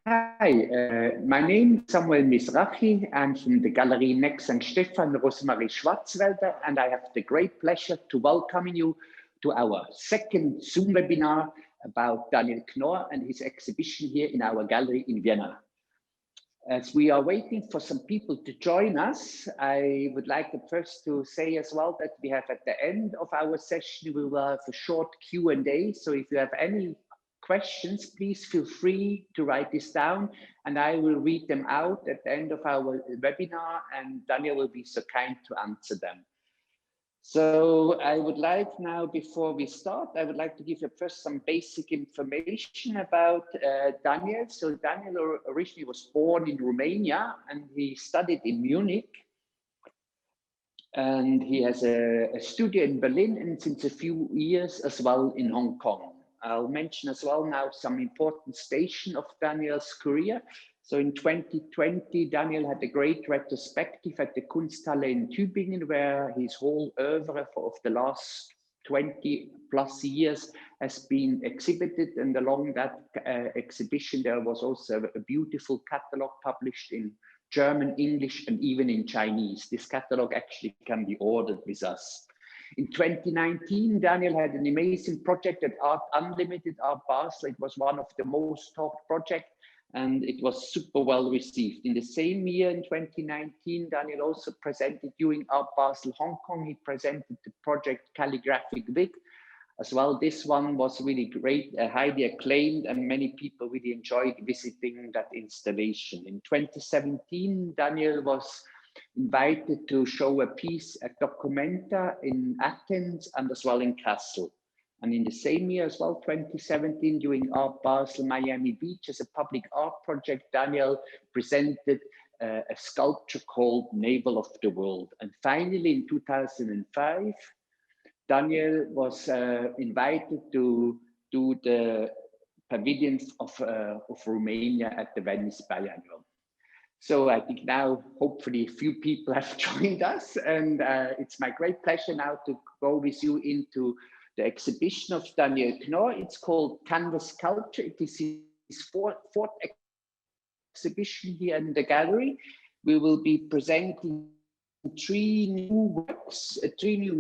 Hi, my name is Samuel Mizrachi. I'm from the gallery next St. Stefan, Rosemarie Schwarzwälder, and I have the great pleasure to welcome you to our second Zoom webinar about Daniel KNORR and his exhibition here in our gallery in Vienna. As we are waiting for some people to join us, I would like first to say as well that we have at the end of our session, we will have a short Q&A. So if you have any questions, please feel free to write this down and I will read them out at the end of our webinar and Daniel will be so kind to answer them. So I would like now, before we start, I would like to give you first some basic information about Daniel. So Daniel originally was born in Romania and he studied in Munich. And he has a studio in Berlin and since a few years as well in Hong Kong. I'll mention as well now some important station of Daniel's career. So in 2020, Daniel had a great retrospective at the Kunsthalle in Tübingen, where his whole oeuvre of the last 20 plus years has been exhibited. And along that exhibition, there was also a beautiful catalog published in German, English, and even in Chinese. This catalog actually can be ordered with us. In 2019, Daniel had an amazing project at Art Unlimited, Art Basel. It was one of the most talked projects and it was super well received. In the same year, in 2019, Daniel also presented during Art Basel Hong Kong, he presented the project Calligraphic Wig. As well, this one was really great, highly acclaimed, and many people really enjoyed visiting that installation. In 2017, Daniel was invited to show a piece at Documenta in Athens and as well in Kassel. And in the same year as well, 2017, during Art Basel Miami Beach as a public art project, Daniel presented a sculpture called Navel of the World. And finally, in 2005, Daniel was invited to do the pavilions of Romania at the Venice Biennial. So I think now, hopefully, a few people have joined us, and it's my great pleasure now to go with you into the exhibition of Daniel KNORR. It's called Canvas Sculpture. It is his fourth exhibition here in the gallery. We will be presenting three new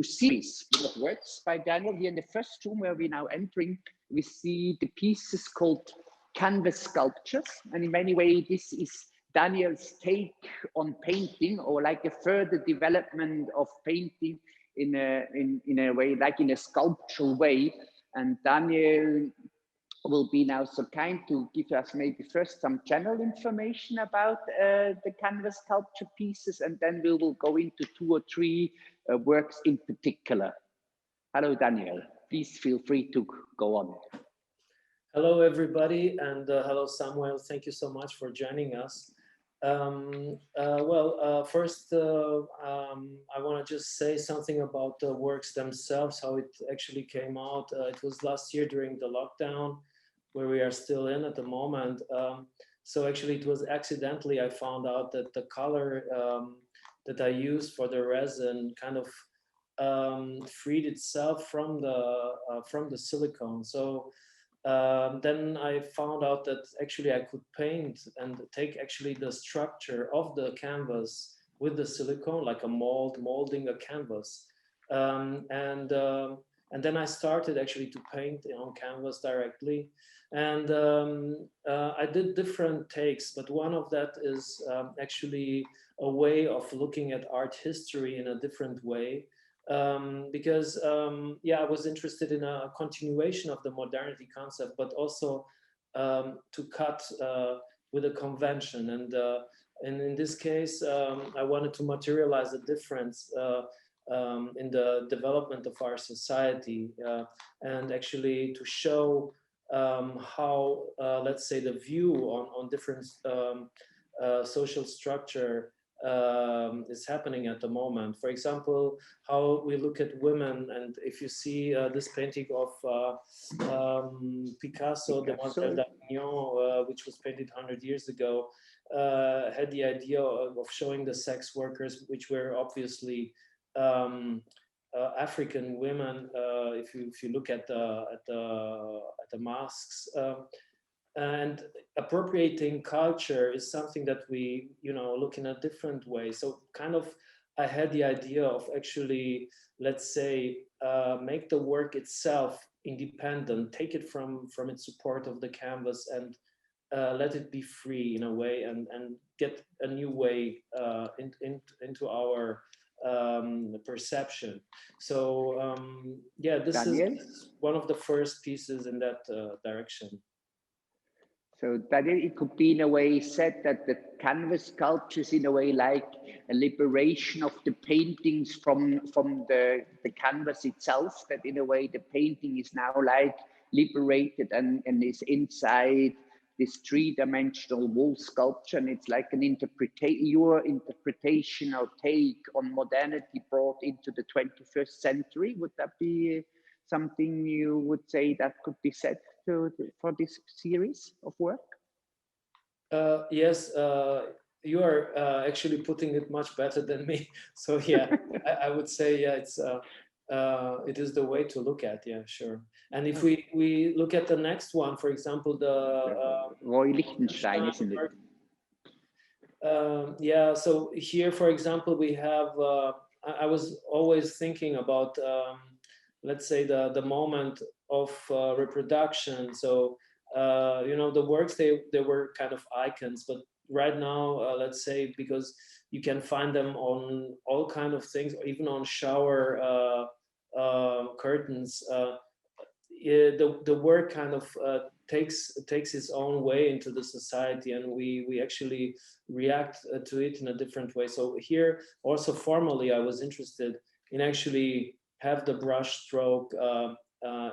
series of works by Daniel. Here in the first room where we're now entering, we see the pieces called Canvas Sculptures, and in many ways, this is Daniel's take on painting, or like a further development of painting in a way, like in a sculptural way. And Daniel will be now so kind to give us maybe first some general information about the canvas sculpture pieces, and then we will go into two or three works in particular. Hello, Daniel. Please feel free to go on. Hello, everybody, and hello, Samuel. Thank you so much for joining us. First, I want to just say something about the works themselves, how it actually came out. It was last year during the lockdown, where we are still in at the moment. So actually it was accidentally, I found out that the color that I used for the resin kind of freed itself from the silicone. So then I found out that actually I could paint and take actually the structure of the canvas with the silicone, like a molding a canvas. And then I started actually to paint on canvas directly. And I did different takes, but one of that is actually a way of looking at art history in a different way. Because I was interested in a continuation of the modernity concept, but also to cut with a convention. And in this case, I wanted to materialize the difference in the development of our society, and actually to show how, let's say, the view on different social structure is happening at the moment. For example, how we look at women, and if you see this painting of Picasso, Demoiselle d'Avignon, which was painted 100 years ago, had the idea of showing the sex workers, which were obviously African women. If you look at the masks, and appropriating culture is something that we, look in a different way. So kind of, I had the idea of actually, let's say, make the work itself independent, take it from its support of the canvas, and let it be free in a way, and get a new way into our perception. So yeah, this is Daniel? one of the first pieces in that direction. So that it could be in a way said that the canvas sculpture is in a way like a liberation of the paintings from the canvas itself, that in a way the painting is now like liberated and is inside this three-dimensional wall sculpture, and it's like an your interpretation or take on modernity brought into the 21st century. Would that be something you would say that could be said for this series of work? Yes, you are actually putting it much better than me. So yeah, I would say yeah, it is the way to look at. Yeah, sure. And if we look at the next one, for example, the Roy Lichtenstein, isn't it? Yeah. So here, for example, we have. I was always thinking about, let's say, the moment of reproduction. So the works, they were kind of icons, but right now, let's say, because you can find them on all kind of things, or even on shower curtains. The work kind of takes its own way into the society, and we actually react to it in a different way. So here also formally, I was interested in actually have the brush stroke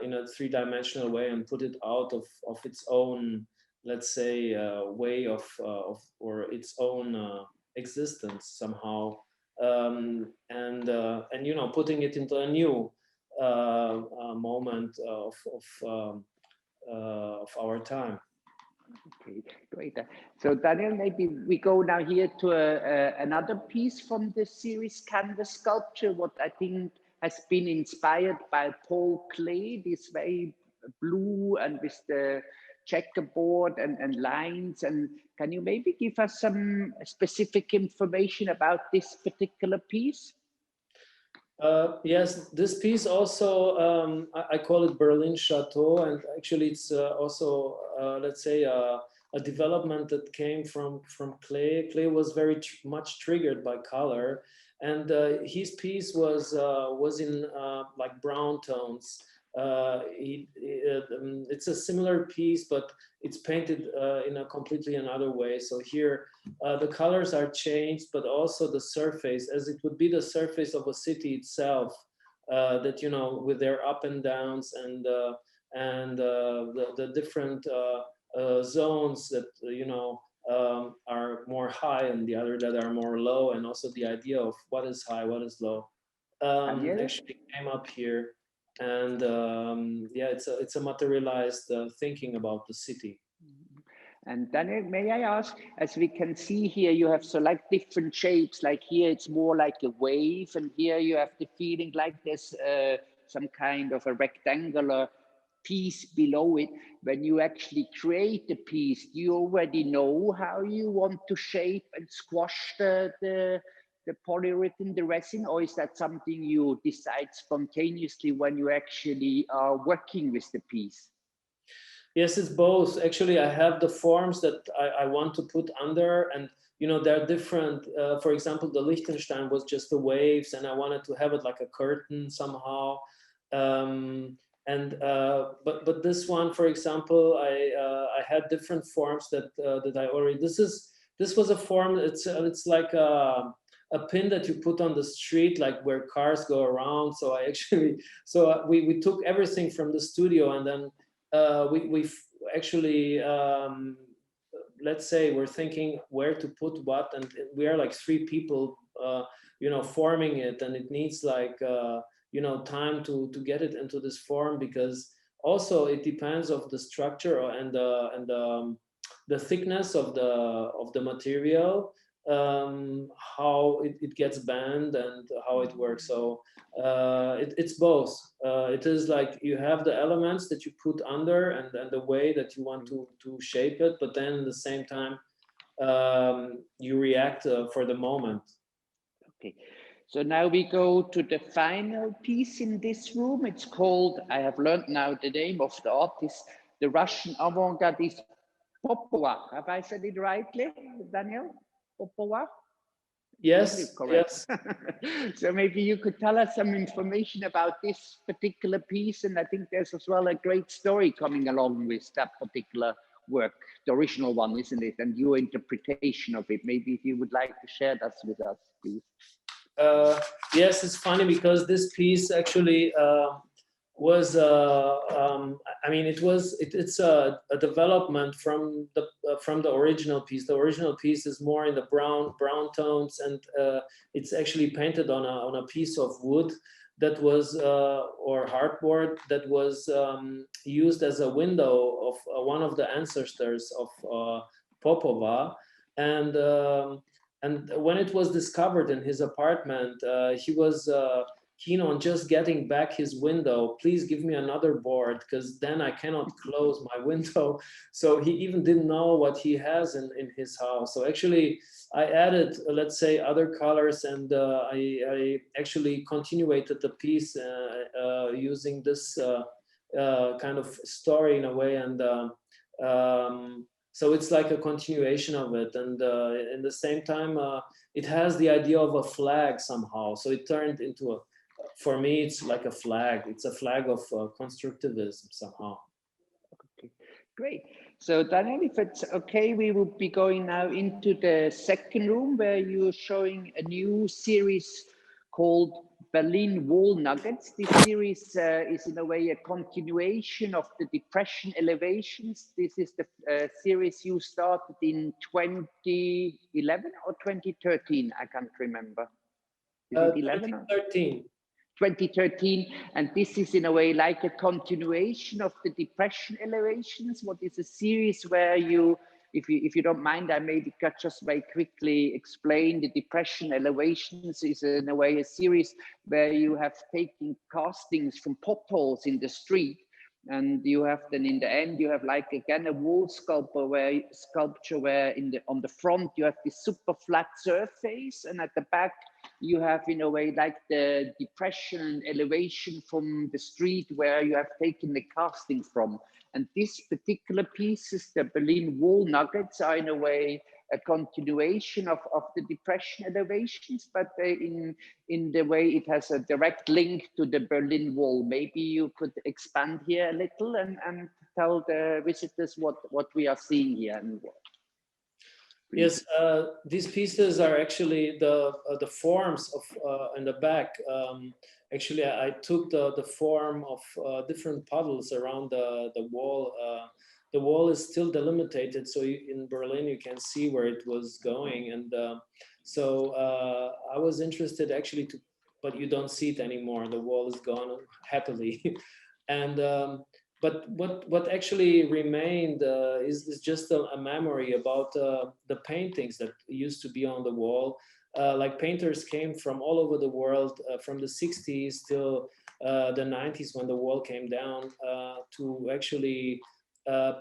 in a three-dimensional way and put it out of its own, let's say, way of or its own existence somehow, and putting it into a new moment of our time. Okay, great. So Daniel, maybe we go now here to another piece from the series Canvas Sculpture, what I think has been inspired by Paul Klee, this very blue and with the checkerboard and lines. And can you maybe give us some specific information about this particular piece? Yes, this piece also, I call it Berlin Chateau, and actually it's also, let's say, a development that came from Clay. Clay was very much triggered by color, and his piece was in like brown tones. It's a similar piece, but it's painted in a completely another way. So here, the colors are changed, but also the surface, as it would be the surface of a city itself, that with their up and downs and the different zones that are more high and the other that are more low, and also the idea of what is high, what is low, actually came up here. And yeah, it's a materialized thinking about the city. And then may I ask, as we can see here, you have so like different shapes, like here it's more like a wave, and here you have the feeling like there's some kind of a rectangular piece below it. When you actually create the piece, do you already know how you want to shape and squash the polyurethane, the resin, or is that something you decide spontaneously when you actually are working with the piece? Yes, it's both. Actually, I have the forms that I want to put under, and they're different. For example, the Liechtenstein was just the waves, and I wanted to have it like a curtain somehow. But this one, for example, I had different forms that I already. This was a form. It's like a pin that you put on the street, like where cars go around. So we took everything from the studio, and then we actually, let's say, we're thinking where to put what, and we are like three people forming it, and it needs like time to get it into this form, because also it depends of the structure and the thickness of the material. how it gets banned and how it works. So it's both. It is like you have the elements that you put under and the way that you want to shape it, but then at the same time you react for the moment. Okay, so now we go to the final piece in this room. It's called, I have learned now the name of the artist, the Russian avant-gardist Popova. Have I said it rightly, Daniel? Popova? Yes, correct. yes. So maybe you could tell us some information about this particular piece, and I think there's as well a great story coming along with that particular work, the original one, isn't it? And your interpretation of it. Maybe if you would like to share that with us, please. Yes, it's funny because this piece actually was I mean it's a development from the original piece. The original piece is more in the brown tones, and it's actually painted on a piece of wood that was or hardboard that was used as a window of one of the ancestors of Popova, and when it was discovered in his apartment, he was keen on just getting back his window. Please give me another board, because then I cannot close my window. So he even didn't know what he has in his house. So actually, I added, let's say, other colors, and I actually continuated the piece using this kind of story in a way, and so it's like a continuation of it, and in the same time it has the idea of a flag somehow. So it turned into a, for me it's like a flag. It's a flag of constructivism somehow. Okay, great. So Daniel, if it's okay, we will be going now into the second room where you're showing a new series called Berlin Wall Nuggets. This series is in a way a continuation of the Depression elevations. This is the series you started in 2011 or 2013, I can't remember. Is it 11? 2013. 2013, and this is in a way like a continuation of the Depression elevations. What is a series where you, if you don't mind, I maybe could just very quickly explain. The Depression elevations is in a way a series where you have taken castings from potholes in the street, and you have then in the end you have like again a wall sculpture where in the on the front you have this super flat surface, and at the back you have in a way like the depression elevation from the street where you have taken the casting from. And this particular pieces, the Berlin Wall Nuggets, are in a way a continuation of the depression elevations, but in the way it has a direct link to the Berlin Wall. Maybe you could expand here a little and tell the visitors what we are seeing here. And what. Yes, these pieces are actually the forms of in the back. Actually, I took the form of different puddles around the wall. The wall is still delimited, so in Berlin you can see where it was going, and so I was interested actually to, but you don't see it anymore. The wall is gone happily, and. But what actually remained is just a memory about the paintings that used to be on the wall. Like painters came from all over the world, from the 60s till the 90s when the wall came down, to actually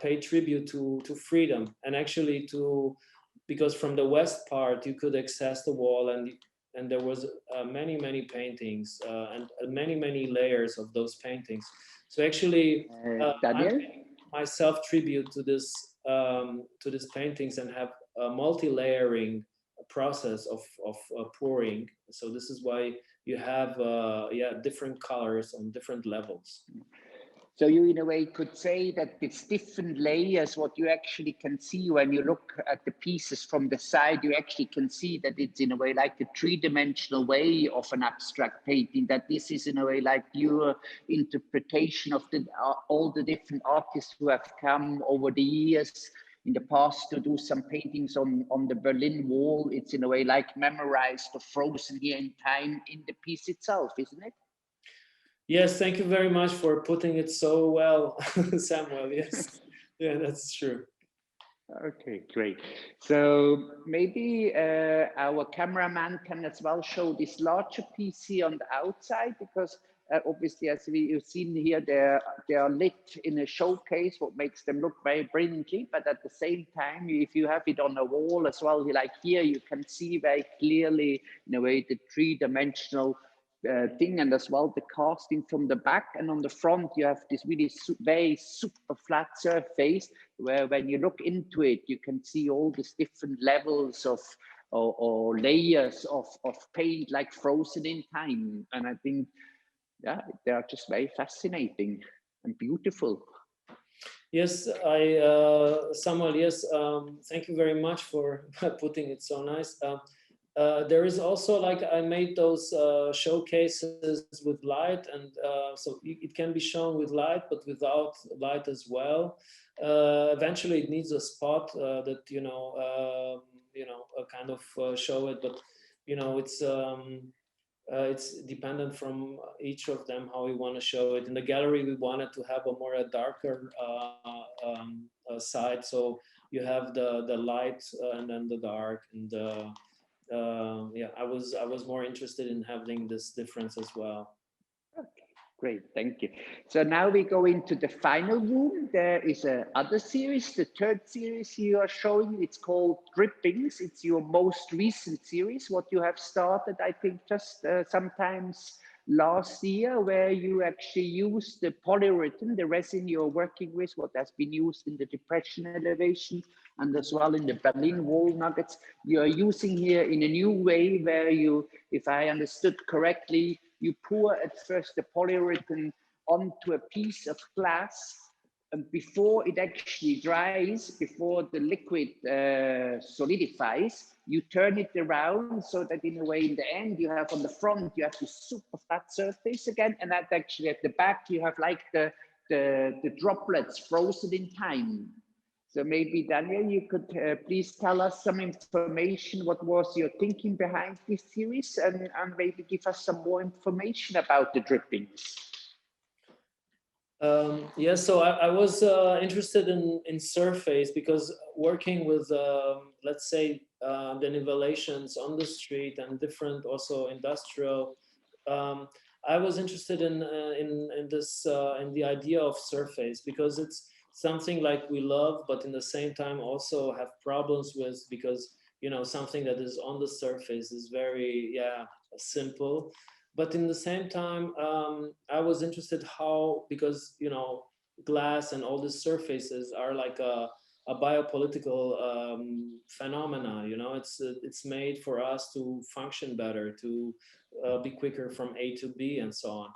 pay tribute to freedom, and actually because from the west part you could access the wall, and there was many paintings and many layers of those paintings. So actually, I'm paying myself tribute to this paintings, and have a multi-layering process of pouring. So this is why you have different colors on different levels. So you, in a way, could say that it's different layers. What you actually can see when you look at the pieces from the side, you actually can see that it's in a way like a three-dimensional way of an abstract painting. That this is in a way like your interpretation of all the different artists who have come over the years in the past to do some paintings on the Berlin Wall. It's in a way like memorized or frozen here in time in the piece itself, isn't it? Yes, thank you very much for putting it so well, Samuel. Yes, yeah, that's true. Okay, great. So maybe our cameraman can as well show this larger PC on the outside, because obviously, as you've seen here, they are lit in a showcase, what makes them look very brilliantly. But at the same time, if you have it on a wall as well, like here, you can see very clearly, in a way, the three-dimensional thing, and as well the casting from the back. And on the front, you have this really very super flat surface, where when you look into it, you can see all these different levels of or layers of paint, like frozen in time. And I think, yeah, they are just very fascinating and beautiful. Yes, Samuel, yes, thank you very much for putting it so nice. There is also, like, I made those showcases with light, and so it can be shown with light, but without light as well. Eventually, it needs a spot that kind of show it, but it's dependent from each of them how we want to show it. In the gallery, we wanted to have a more darker side, so you have the light and then the dark, and yeah, I was more interested in having this difference as well. Okay, great, thank you. So now we go into the final room. There is a other series, the third series you are showing. It's called Drippings. It's your most recent series, what you have started, I think, just sometimes last year, where you actually use the polyurethane, the resin you're working with, what has been used in the depression elevation and as well in the Berlin wall nuggets. You are using here in a new way, where you, if I understood correctly, you pour at first the polyurethane onto a piece of glass, and before it actually dries, before the liquid solidifies, you turn it around, so that in a way, in the end, you have on the front, you have this super flat surface again, and that actually at the back, you have like the droplets frozen in time. So maybe, Daniel, you could please tell us some information. What was your thinking behind this series, and maybe give us some more information about the drippings? Yeah, so I was interested in surface, because working with, let's say, the nivelations on the street and different also industrial, I was interested in this in the idea of surface, because it's something like we love, but in the same time also have problems with, because something that is on the surface is very, yeah, simple, but in the same time, I was interested how, because glass and all these surfaces are like a biopolitical phenomena. It's made for us to function better, to be quicker from A to B, and so on.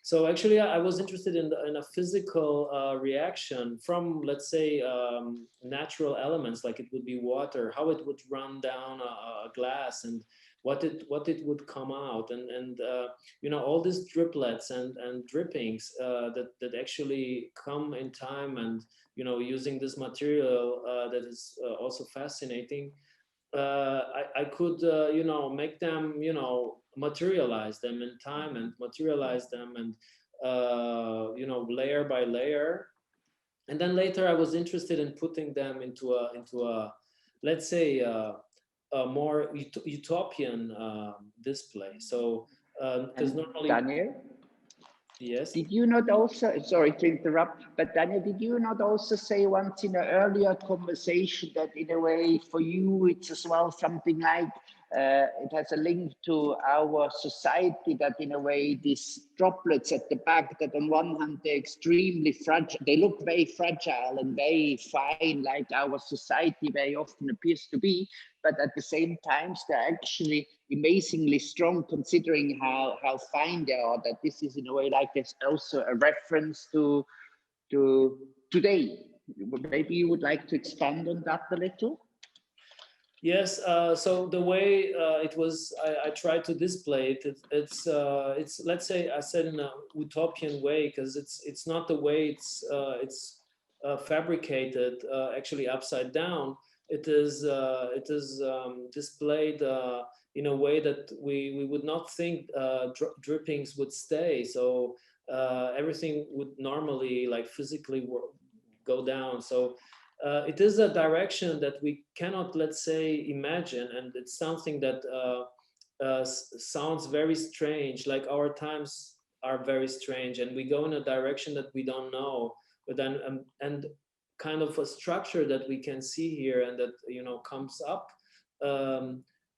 So actually, I was interested in a physical reaction from, let's say, natural elements, like it would be water, how it would run down a glass, and what it would come out, and all these driplets and drippings that actually come in time, and using this material that is also fascinating. I could make them, materialize them in time, and materialize them, and layer by layer. And then later I was interested in putting them into a let's say a more utopian display. So because normally, Daniel, yes. did you not also, sorry to interrupt, but Daniel, did you not also say once in an earlier conversation that in a way for you it's as well something like it has a link to our society, that in a way these droplets at the back, that on one hand they're extremely fragile, they look very fragile and very fine, like our society very often appears to be, but at the same time they're actually amazingly strong, considering how fine they are, that this is in a way like there's also a reference to today. Maybe you would like to expand on that a little? Yes, so the way it was, I tried to display it. It's let's say I said in a utopian way, because it's not the way it's fabricated actually upside down. It is displayed in a way that we would not think drippings would stay. So everything would normally, like, physically go down. So it is a direction that we cannot, let's say, imagine, and it's something that sounds very strange, like our times are very strange, and we go in a direction that we don't know, but then and kind of a structure that we can see here and that, you know, comes up,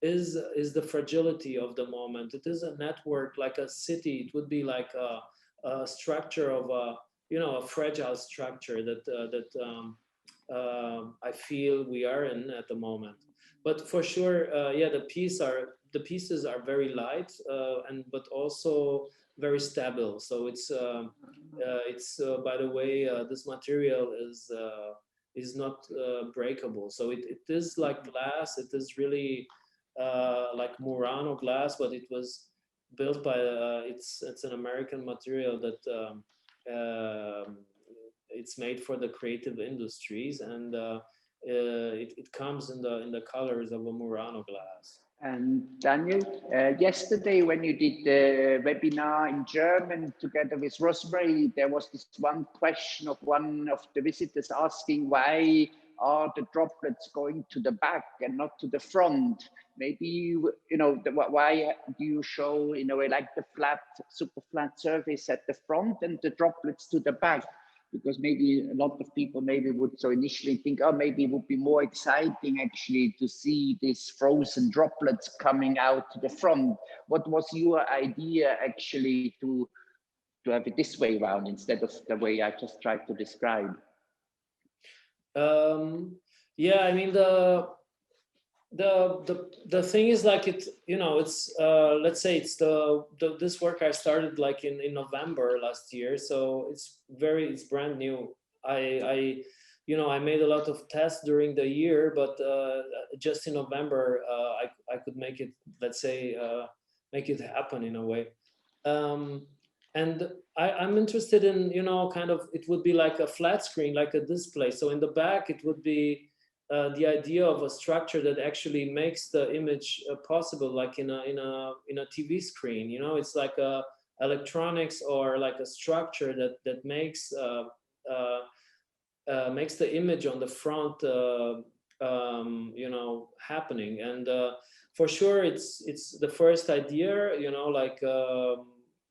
is the fragility of the moment. It is a network, like a city. It would be like a structure of a, you know, a fragile structure that I feel we are in at the moment. But for sure, yeah, the pieces are very light, and but also very stable. So it's by the way, this material is not breakable. So it is like glass. It is really like Murano glass, but it was built by it's an American material that it's made for the creative industries, and it comes in the colors of a Murano glass. And Daniel, yesterday when you did the webinar in German together with Rosemary, there was this one question of one of the visitors asking, why are the droplets going to the back and not to the front? Maybe you know, why do you show in a way like the flat, super flat surface at the front and the droplets to the back? Because maybe a lot of people maybe would so initially think, oh, maybe it would be more exciting actually to see these frozen droplets coming out to the front. What was your idea actually to have it this way around instead of the way I just tried to describe? Yeah, I mean the thing is, like, it, you know, it's let's say it's this work I started like in November last year, so it's brand new. I you know, I made a lot of tests during the year, but just in November I could make it, let's say, make it happen in a way. And I'm interested in, you know, kind of, it would be like a flat screen, like a display. So in the back it would be the idea of a structure that actually makes the image possible, like in a TV screen. You know, it's like a electronics or like a structure that makes makes the image on the front, you know, happening. And for sure, it's the first idea, you know, like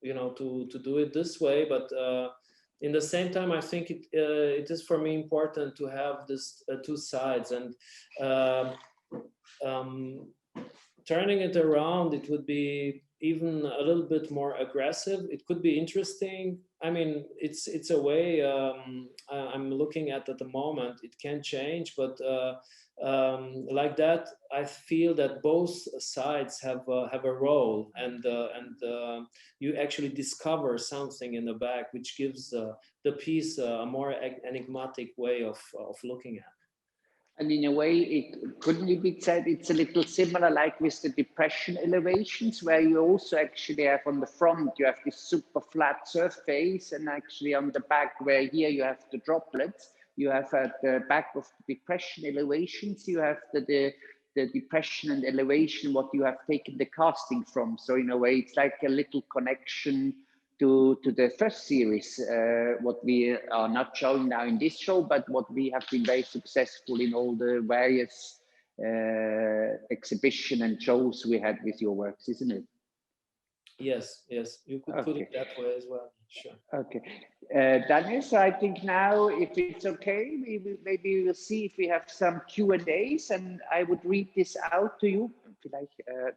you know, to do it this way, but. In the same time, I think it is for me important to have this two sides, and um, turning it around, it would be even a little bit more aggressive. It could be interesting. I mean, it's a way I'm looking at the moment. It can change, but like that, I feel that both sides have a role, and you actually discover something in the back, which gives the piece a more enigmatic way of looking at. And in a way, it couldn't it be said it's a little similar like with the depression elevations, where you also actually have on the front, you have this super flat surface, and actually on the back, where here you have the droplets, you have at the back of the depression elevations, you have the depression and elevation, what you have taken the casting from. So in a way, it's like a little connection to the first series, what we are not showing now in this show, but what we have been very successful in all the various exhibition and shows we had with your works, isn't it? Yes, yes, you could put it that way as well. Sure. Okay, Daniel, so I think now, if it's okay, maybe we'll see if we have some Q&As, and I would read this out to you. Like,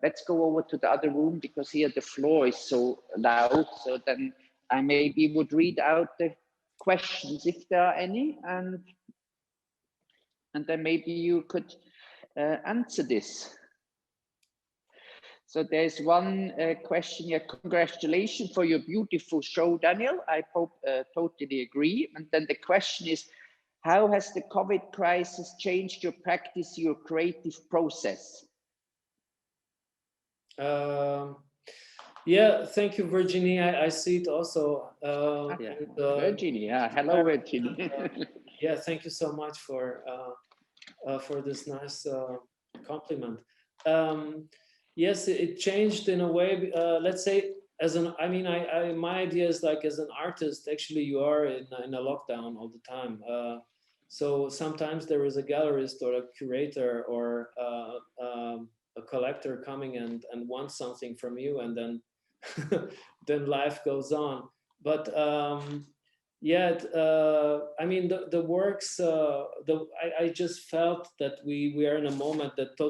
let's go over to the other room, because here the floor is so loud. So then I maybe would read out the questions if there are any, and then maybe you could answer this. So there's one question here. Congratulations for your beautiful show, Daniel. I totally agree. And then the question is, how has the COVID crisis changed your practice, your creative process? Yeah, thank you, Virginie. I see it also. Yeah. Virginie, yeah. Hello, Virginie. Yeah, thank you so much for this nice compliment. Yes, it changed in a way. Let's say, as an, I mean, my idea is like, as an artist, actually, you are in a lockdown all the time. So sometimes there is a gallerist or a curator or a collector coming and wants something from you, and then then life goes on. But yeah, I mean the works. I just felt that we are in a moment that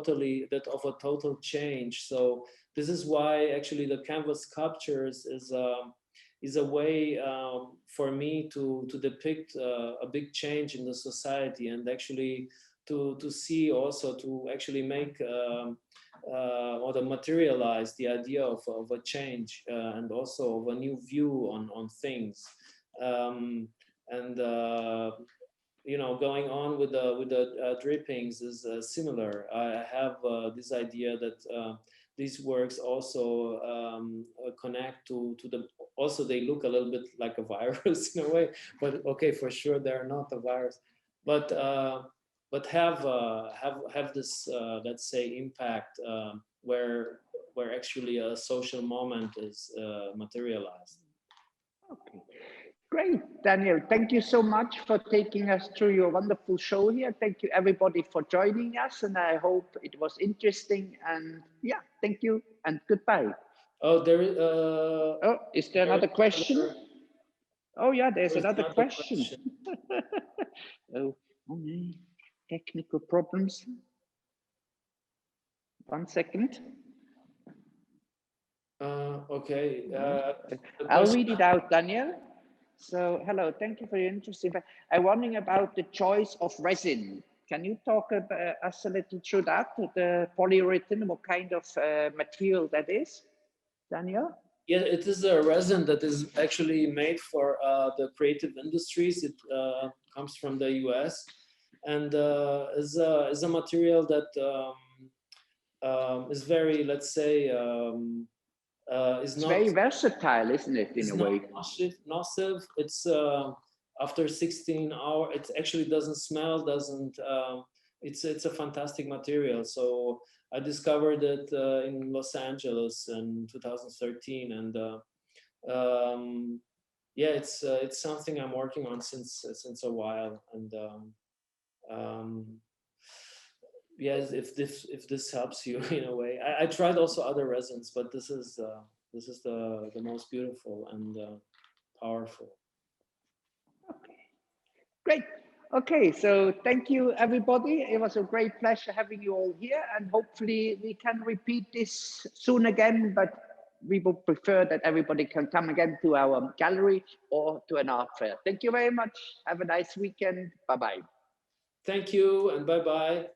of a total change. So this is why actually the canvas sculptures is a way for me to depict a big change in the society, and actually to see also to actually make or to materialize the idea of a change and also of a new view on things. And you know, going on with the drippings is similar. I have this idea that these works also connect to the, also they look a little bit like a virus in a way, but okay, for sure they're not a virus, but have this let's say impact where actually a social moment is materialized. Okay. Great, Daniel. Thank you so much for taking us through your wonderful show here. Thank you, everybody, for joining us, and I hope it was interesting. And yeah, thank you and goodbye. Oh, oh, is there another question? Oh, yeah, there's another question. Oh, technical problems. 1 second. Okay. I'll read it out, Daniel. So, hello, thank you for your interest. I'm wondering about the choice of resin. Can you talk about us a little through that, the polyurethane, what kind of material that is, Daniel? Yeah, it is a resin that is actually made for the creative industries. It comes from the US and is a material that is very, let's say, is it's not very versatile, isn't it, in a way? Nocive. It's after 16 hours, it actually doesn't smell, doesn't. It's a fantastic material. So I discovered it in Los Angeles in 2013, and yeah, it's something I'm working on since a while, and yes, if this helps you in a way. I tried also other resins, but this is the most beautiful and powerful. Okay, great. Okay, so thank you, everybody. It was a great pleasure having you all here, and hopefully we can repeat this soon again, but we would prefer that everybody can come again to our gallery or to an art fair. Thank you very much. Have a nice weekend. Bye-bye. Thank you, and bye-bye.